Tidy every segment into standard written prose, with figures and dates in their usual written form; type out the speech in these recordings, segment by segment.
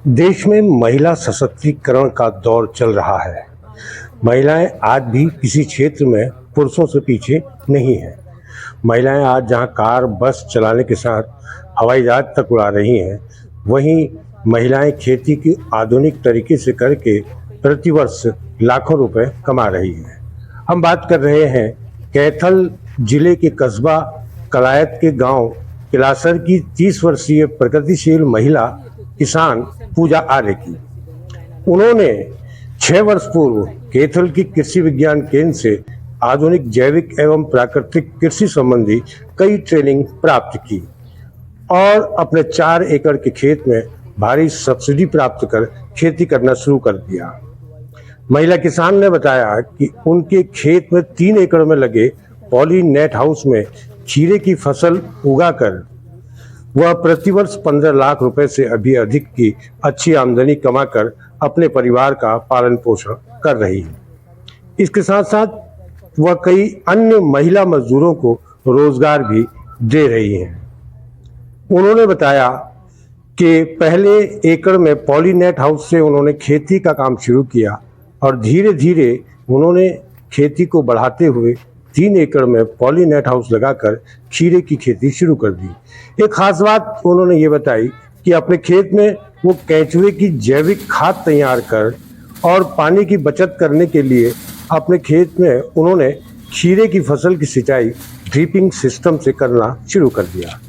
देश में महिला सशक्तिकरण का दौर चल रहा है। महिलाएं आज भी किसी क्षेत्र में पुरुषों से पीछे नहीं हैं। महिलाएं आज जहां कार, बस चलाने के साथ हवाई जहाज तक उड़ा रही हैं, वहीं महिलाएं खेती की आधुनिक तरीके से करके प्रतिवर्ष लाखों रुपए कमा रही हैं। हम बात कर रहे हैं कैथल जिले के कस्बा कलायत के गांव किलासर की 30 वर्षीय प्रगतिशील महिला किसान पूजा आर्य की। उन्होंने 6 वर्ष पूर्व कैथल की कृषि विज्ञान केंद्र से आधुनिक जैविक एवं प्राकृतिक कृषि संबंधी कई ट्रेनिंग प्राप्त की और अपने 4 एकड़ के खेत में भारी सब्सिडी प्राप्त कर खेती करना शुरू कर दिया। महिला किसान ने बताया कि उनके खेत में 3 एकड़ में लगे पॉली नेट हाउस में खीरे की फसल उगाकर वह प्रतिवर्ष 15 लाख रुपए से अभी अधिक की अच्छी आमदनी कमाकर अपने परिवार का पालन पोषण कर रही है। इसके साथ साथ वह कई अन्य महिला मजदूरों को रोजगार भी दे रही हैं। उन्होंने बताया कि पहले एकड़ में पॉलीनेट हाउस से उन्होंने खेती का काम शुरू किया और धीरे धीरे उन्होंने खेती को बढ़ाते हुए 3 एकड़ में पॉलीनेट हाउस लगाकर खीरे की खेती शुरू कर दी। एक खास बात उन्होंने ये बताई कि अपने खेत में वो केंचुए की जैविक खाद तैयार कर और पानी की बचत करने के लिए अपने खेत में उन्होंने खीरे की फसल की सिंचाई ड्रिपिंग सिस्टम से करना शुरू कर दिया।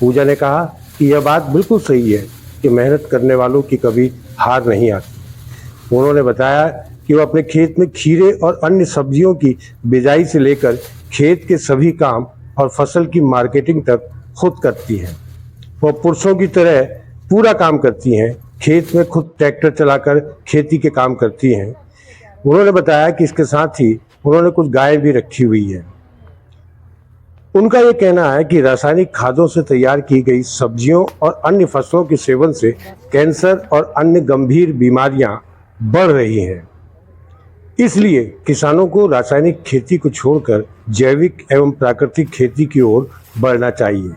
पूजा ने कहा कि यह बात बिल्कुल सही है कि मेहनत करने वालों की कभी हार नहीं आती। उन्होंने बताया कि वो अपने खेत में खीरे और अन्य सब्जियों की बिजाई से लेकर खेत के सभी काम और फसल की मार्केटिंग तक खुद करती हैं। वो पुरुषों की तरह पूरा काम करती हैं, खेत में खुद ट्रैक्टर चलाकर खेती के काम करती हैं। उन्होंने बताया कि इसके साथ ही उन्होंने कुछ गाय भी रखी हुई है। उनका ये कहना है कि रासायनिक खादों से तैयार की गई सब्जियों और अन्य फसलों के सेवन से कैंसर और अन्य गंभीर बीमारियां बढ़ रही हैं। इसलिए किसानों को रासायनिक खेती को छोड़कर जैविक एवं प्राकृतिक खेती की ओर बढ़ना चाहिए।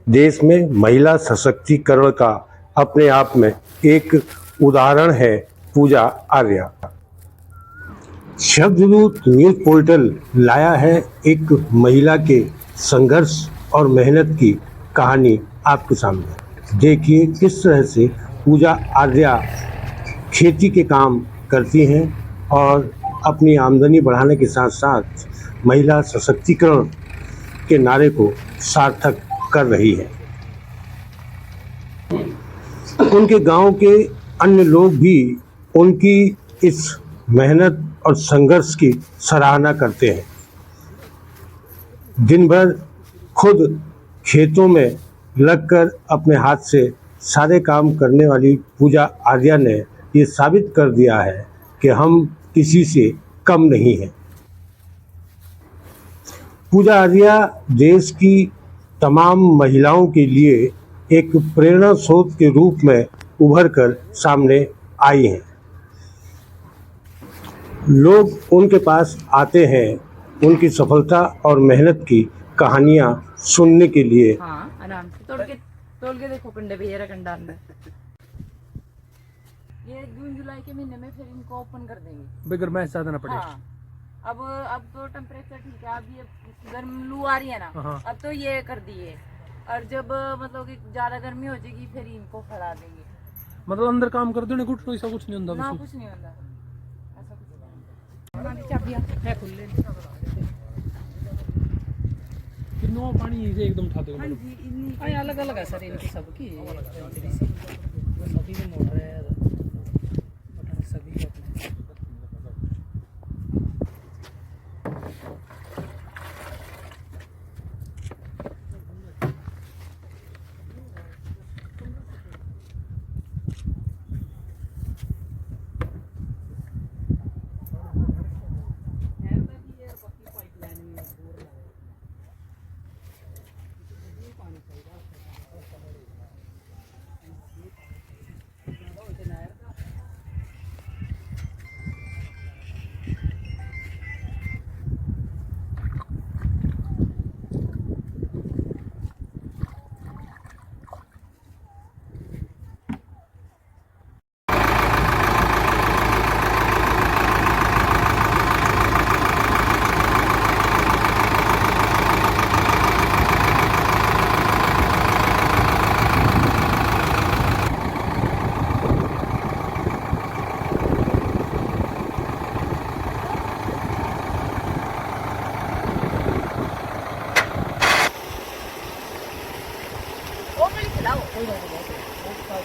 देश में महिला सशक्तिकरण का अपने आप में एक उदाहरण है पूजा आर्या। शब्ददूत न्यूज पोर्टल लाया है एक महिला के संघर्ष और मेहनत की कहानी आपके सामने। देखिए किस तरह से पूजा आर्या खेती के काम करती हैं और अपनी आमदनी बढ़ाने के साथ साथ महिला सशक्तिकरण के नारे को सार्थक कर रही है। उनके गांव के अन्य लोग भी उनकी इस मेहनत और संघर्ष की सराहना करते हैं। दिन भर खुद खेतों में लगकर अपने हाथ से सारे काम करने वाली पूजा आर्या ने ये साबित कर दिया है कि हम किसी से कम नहीं हैं। पूजा आर्या देश की तमाम महिलाओं के लिए एक प्रेरणा स्रोत के रूप में उभर कर सामने आई हैं। लोग उनके पास आते हैं उनकी सफलता और मेहनत की कहानियां सुनने के लिए। हाँ, आराम से तोड़ के देखो कंडे पे, ये रहा कंडा अंदर। ये जून जुलाई के महीने में फिर इनको ओपन कर देंगे बगैर मैच ज्यादा ना पड़े। हाँ, अब तो टेम्परेचर ठीक है। अब ये गर्म लू आ रही है ना, हाँ। अब तो ये कर दिए। और जब मतलब कि ज्यादा गर्मी हो जाएगी फिर इनको फड़ा देंगे। मतलब अंदर काम कर देने कुछ ऐसा कुछ नहीं होता ना, कुछ नहीं होता ऐसा कुछ। हमारी चाबियां है खुले। कितना पानी इसे एकदम उठा दो। हाँ जी, इन्हीं अलग अलग है सर इनकी सबकी। सभी में मोटर है, सभी का Ecco,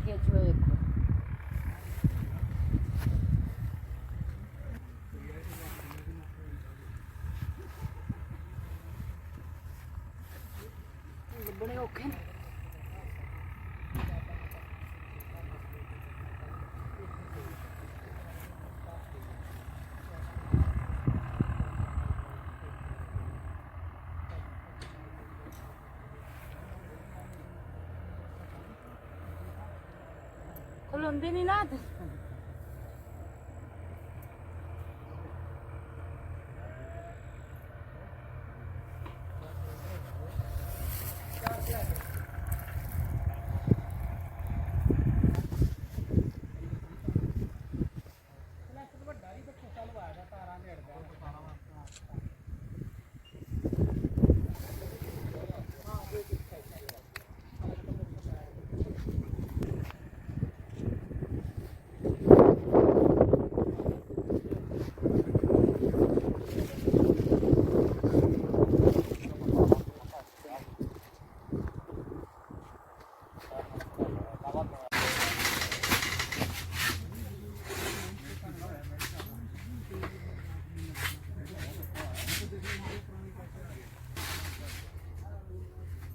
dietro ecco. बड़े औखे ने ਖਲੋਂਦੇ ਨਹੀਂ ਨਾ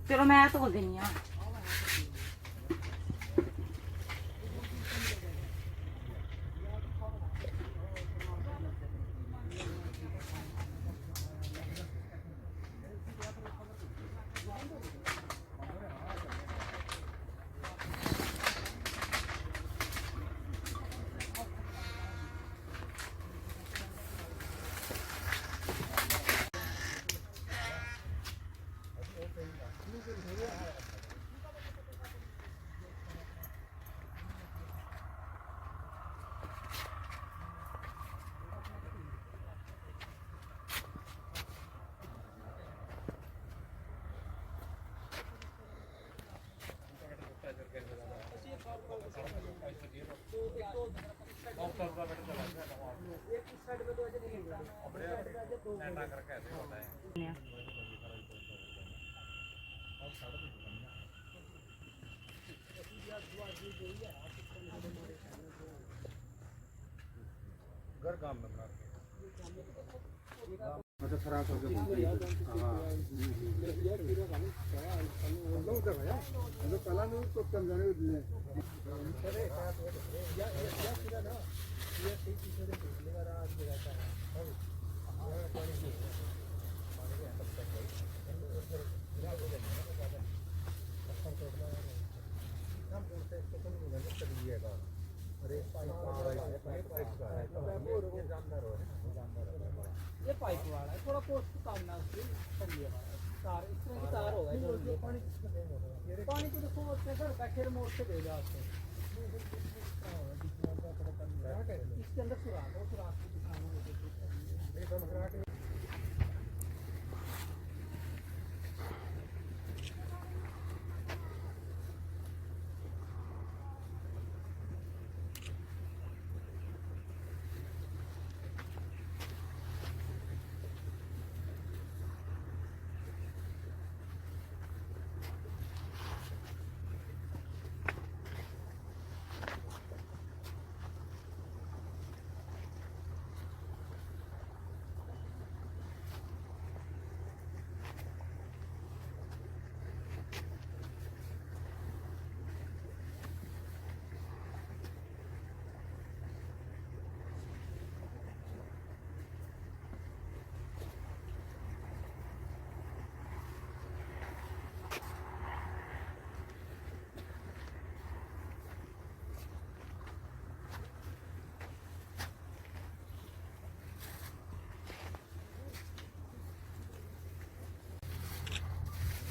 ਚਲੋ ਮੈਂ ਧੋ ਦਿੰਨੀ ਆ घर काम में बना मतलब खराब हो गया हां लोग तो भैया जो कला में तो कम जाने दिए अरे या सीधा ना ये ठीक चीजें लेगा आज रहता है हां पानी के अंदर तक खराब हो जाएगा अच्छा तोड़ना हम बोलते हैं तो तुम मेहनत कर लीजिएगा अरे पाइप का है ये जानदार हो ये पाइप वाला है थोड़ा पोस्ट काम ना उसकी चलिए तार इस तरह की तार होगा जो पानी को देखो अपने घर बैठे मोड़ से दे जाओ इसके अंदर सुराख है सुराख की दिखाना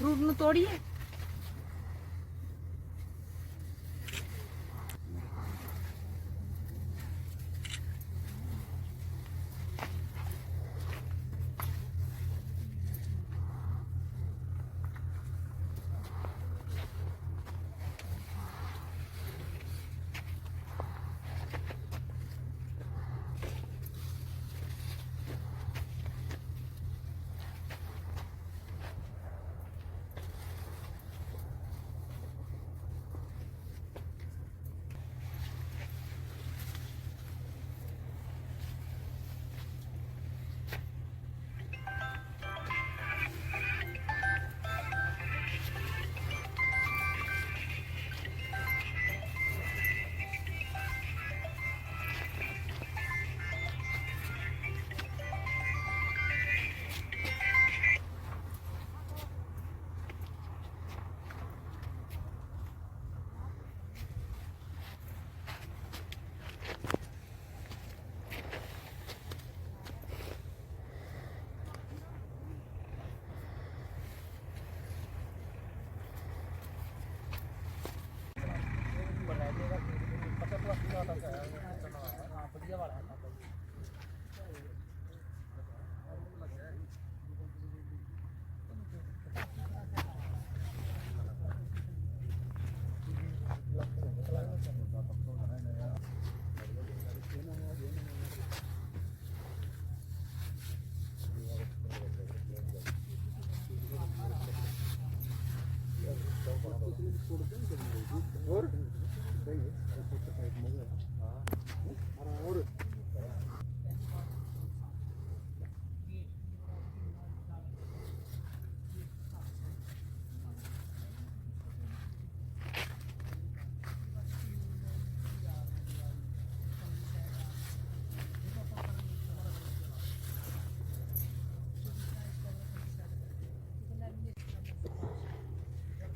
फ्रूट ਨੂੰ ਤੋੜੀਏ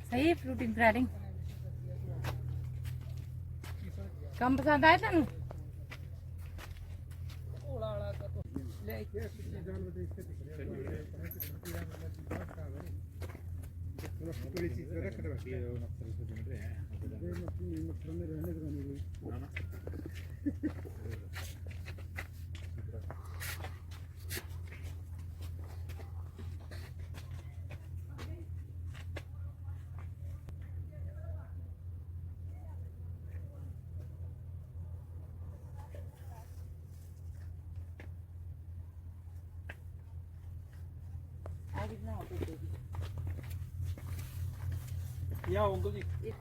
सही है फ्रूटिंग थ्रेडिंग कम पसंद आया तेन या अंकल जी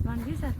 बन गई सर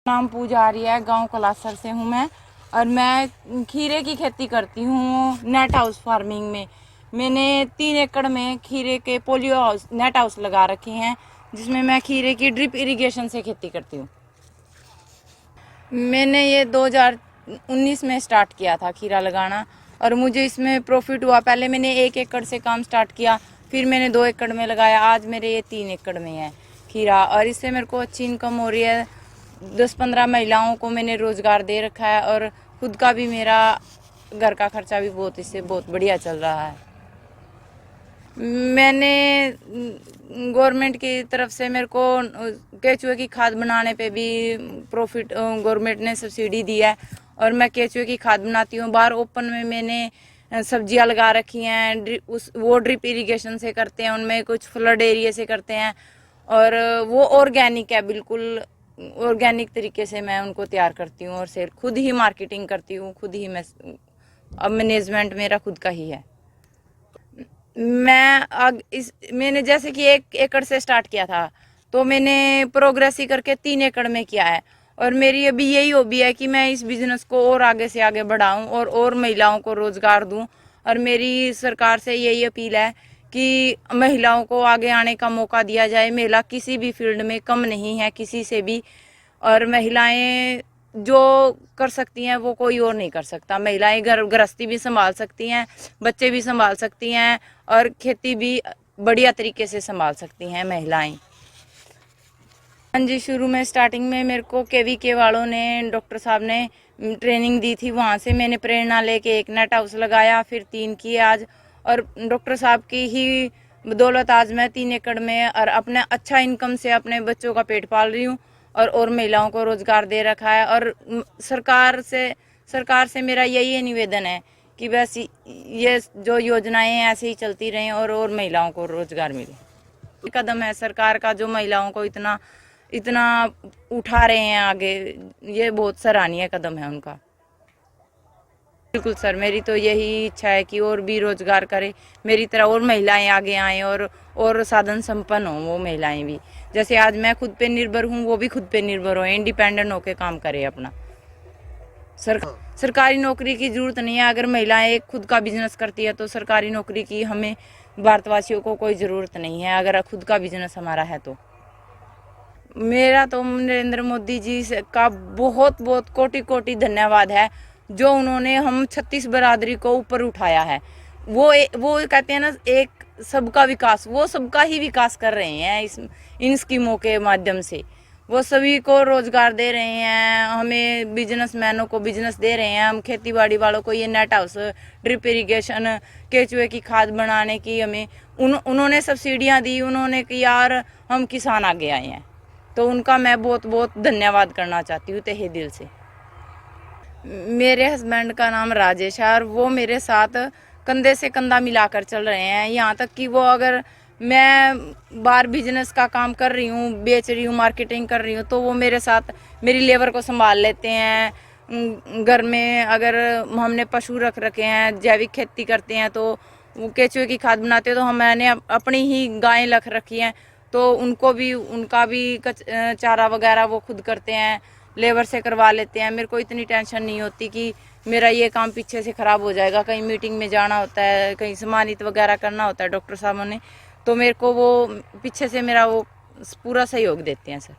नाम पूजा रही है, गांव कलासर से हूं मैं और मैं खीरे की खेती करती हूं नेट हाउस फार्मिंग में। मैंने 3 एकड़ में खीरे के पोलियो हाउस नेट हाउस लगा रखे हैं, जिसमें मैं खीरे की ड्रिप इरिगेशन से खेती करती हूं। मैंने ये 2019 में स्टार्ट किया था खीरा लगाना और मुझे इसमें प्रॉफिट हुआ। पहले मैंने 1 एकड़ से काम स्टार्ट किया, फिर मैंने 2 एकड़ में लगाया, आज मेरे ये 3 एकड़ में है खीरा और इससे मेरे को अच्छी इनकम हो रही है। 10-15 महिलाओं को मैंने रोज़गार दे रखा है और खुद का भी मेरा घर का खर्चा भी इससे बहुत बढ़िया चल रहा है। मैंने गवर्नमेंट की तरफ से मेरे को केचुए की खाद बनाने पे भी प्रॉफिट गवर्नमेंट ने सब्सिडी दी है और मैं केचुए की खाद बनाती हूँ। बाहर ओपन में मैंने सब्जियां लगा रखी हैं, वो ड्रिप इरिगेशन से करते हैं, उनमें कुछ फ्लड एरिया से करते हैं और वो ऑर्गेनिक है, बिल्कुल ऑर्गेनिक तरीके से मैं उनको तैयार करती हूँ और सेल खुद ही मार्केटिंग करती हूँ, खुद ही मैं अब मैनेजमेंट मेरा खुद का ही है। मैंने जैसे कि 1 एकड़ से स्टार्ट किया था तो मैंने प्रोग्रेस ही करके 3 एकड़ में किया है और मेरी अभी यही हॉबी है कि मैं इस बिजनेस को और आगे से आगे बढ़ाऊं और महिलाओं को रोजगार दूं। और मेरी सरकार से यही अपील है कि महिलाओं को आगे आने का मौका दिया जाए। महिला किसी भी फील्ड में कम नहीं है किसी से भी, और महिलाएं जो कर सकती हैं वो कोई और नहीं कर सकता। महिलाएं घर गृहस्थी भी संभाल सकती हैं, बच्चे भी संभाल सकती हैं और खेती भी बढ़िया तरीके से संभाल सकती हैं महिलाएं। हाँ जी, शुरू में स्टार्टिंग में मेरे को KVK वालों ने, डॉक्टर साहब ने ट्रेनिंग दी थी, वहाँ से मैंने प्रेरणा लेके 1 नेट हाउस लगाया, फिर 3 किए आज, और डॉक्टर साहब की ही बदौलत आज मैं 3 एकड़ में और अपने अच्छा इनकम से अपने बच्चों का पेट पाल रही हूँ और महिलाओं को रोजगार दे रखा है। और सरकार से मेरा यही निवेदन है कि बस ये जो योजनाएं हैं ऐसे ही चलती रहें और महिलाओं को रोजगार मिले। कदम है सरकार का जो महिलाओं को इतना उठा रहे हैं आगे, ये बहुत सराहनीय कदम है उनका। बिल्कुल सर, मेरी तो यही इच्छा है कि और भी रोजगार करे, मेरी तरह और महिलाएं आगे आएं और साधन संपन्न हों वो महिलाएं भी। जैसे आज मैं खुद पे निर्भर हूँ, वो भी खुद पे निर्भर हो, इंडिपेंडेंट होके काम करे अपना। सरकारी नौकरी की जरूरत नहीं है। अगर महिलाएं एक खुद का बिजनेस करती है तो सरकारी नौकरी की हमें भारतवासियों को कोई ज़रूरत नहीं है, अगर खुद का बिजनेस हमारा है तो। मेरा तो नरेंद्र मोदी जी का बहुत बहुत कोटि धन्यवाद है, जो उन्होंने हम 36 बरादरी को ऊपर उठाया है। वो कहते हैं ना, एक सबका विकास, वो सबका ही विकास कर रहे हैं इन स्कीमों के माध्यम से। वो सभी को रोजगार दे रहे हैं, हमें बिजनेसमैनों को बिजनेस दे रहे हैं, हम खेती बाड़ी वालों को ये नेट हाउस, ड्रिप इरिगेशन, केचुए की खाद बनाने की हमें उन्होंने सब्सिडियां दी। उन्होंने कि यार हम किसान आगे आए हैं, तो उनका मैं बहुत बहुत धन्यवाद करना चाहती हूँ तहे दिल से। मेरे हस्बैंड का नाम राजेश है और वो मेरे साथ कंधे से कंधा मिलाकर चल रहे हैं। यहाँ तक कि वो, अगर मैं बाहर बिजनेस का काम कर रही हूँ, बेच रही हूँ, मार्केटिंग कर रही हूँ, तो वो मेरे साथ मेरी लेबर को संभाल लेते हैं। घर में अगर हमने पशु रख रखे हैं, जैविक खेती करते हैं, तो वो केचुए की खाद बनाते हैं, तो मैंने अपनी ही गायें रख रखी हैं, तो उनका भी चारा वगैरह वो खुद करते हैं, लेबर से करवा लेते हैं। मेरे को इतनी टेंशन नहीं होती कि मेरा ये काम पीछे से ख़राब हो जाएगा। कहीं मीटिंग में जाना होता है, कहीं सम्मानित वगैरह करना होता है डॉक्टर साहब ने, तो मेरे को वो पीछे से मेरा वो पूरा सहयोग देते हैं सर।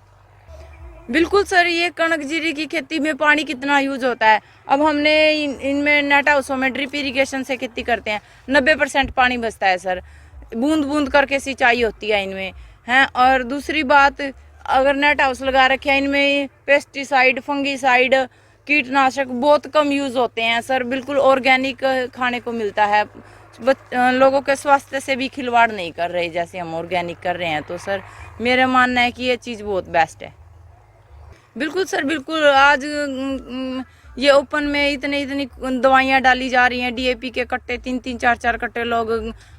बिल्कुल सर, ये कणक जीरी की खेती में पानी कितना यूज होता है। अब हमने इनमें नेट हाउसों में ड्रिप इरिगेशन से खेती करते हैं, 90% पानी बचता है सर, बूंद बूंद करके सिंचाई होती है इनमें हैं। और दूसरी बात, अगर नेट हाउस लगा रखे हैं, इनमें पेस्टिसाइड, फंगीसाइड, कीटनाशक बहुत कम यूज होते हैं सर। बिल्कुल ऑर्गेनिक खाने को मिलता है, लोगों के स्वास्थ्य से भी खिलवाड़ नहीं कर रहे जैसे हम ऑर्गेनिक कर रहे हैं। तो सर मेरा मानना है कि ये चीज़ बहुत बेस्ट है। बिल्कुल सर, बिल्कुल। आज ये ओपन में इतनी दवाइयाँ डाली जा रही हैं, DAP के कट्टे 3-3, 4-4 कट्टे लोग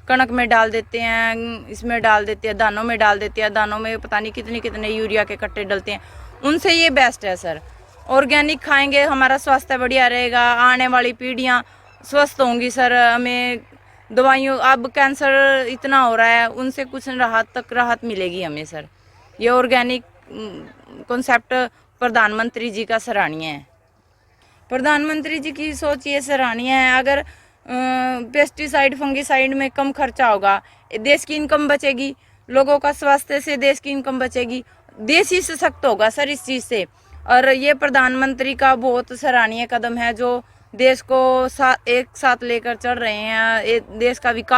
कणक में डाल देते हैं, इसमें डाल देते हैं, दानों में डाल देते हैं, दानों में पता नहीं कितने यूरिया के कट्टे डलते हैं। उनसे ये बेस्ट है सर। ऑर्गेनिक खाएंगे, हमारा स्वास्थ्य बढ़िया रहेगा, आने वाली पीढ़ियाँ स्वस्थ होंगी सर। हमें दवाइयों, अब कैंसर इतना हो रहा है, उनसे कुछ राहत मिलेगी हमें सर। ये ऑर्गेनिक कॉन्सेप्ट प्रधानमंत्री जी का सराहनीय है। प्रधानमंत्री जी की सोच ये सराहनीय है। अगर पेस्टिसाइड फंगिसाइड में कम खर्चा होगा, देश की इनकम बचेगी, लोगों का स्वास्थ्य से देश की इनकम बचेगी, देश ही सशक्त होगा सर इस चीज़ से। और ये प्रधानमंत्री का बहुत सराहनीय कदम है जो देश को एक साथ लेकर चल रहे हैं। देश का विकास